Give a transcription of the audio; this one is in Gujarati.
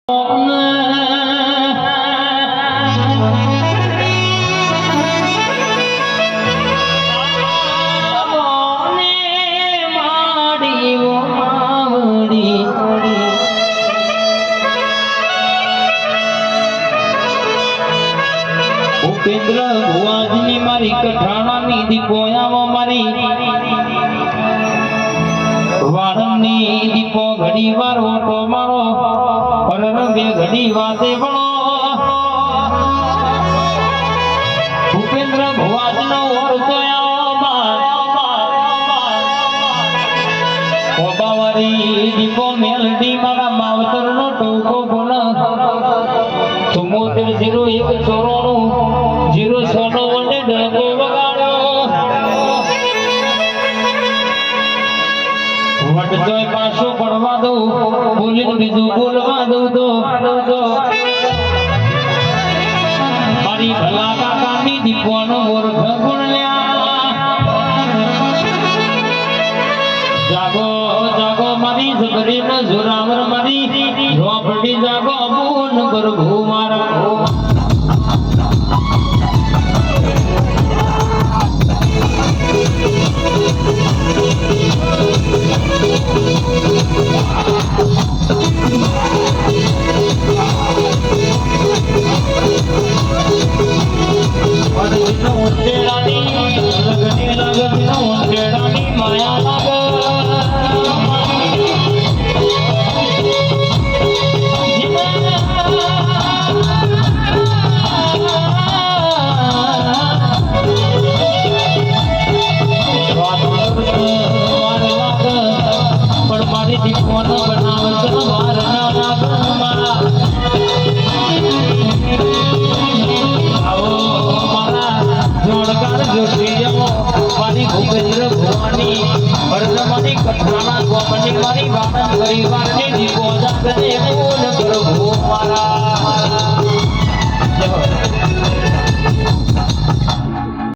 ઉપેન્દ્ર ભુવાજની મારી કઠાણાની દીપો આવો મારી વાણની દીપો ઘડી વાર ઓટો મારો પરરંગે ઘડી વાતે વળો ઉપેન્દ્ર ભુવાજનો ઓરતો ઓબાવારી દીપો મેલડી મારા માવતરનો ટોકો બોલ 7301 ચોરોનું 06 વડે ડગો વગાડો વટજોય પાછો પડવા દઉં બોલીને બીજું બોલવા દઉં તો મારી ભલા કાકાની દીપવાનો મોરખ ગુણ લ્યા જાગો જાગો મારી સબરી ન જોરાવર મારી રોપડી જાગો બુન ગરભુ મારા માયા લાગ પણ મારી દીપોનો બનાવત વાર ના લાગ મારા આવો મારા જોડકાર જોશી જવો મારી ભૂપેન્દ્ર ભુવાની વર્તમાની કથાના ગોપની મારી વાણન પરિવારની દીપો જાગને બોલ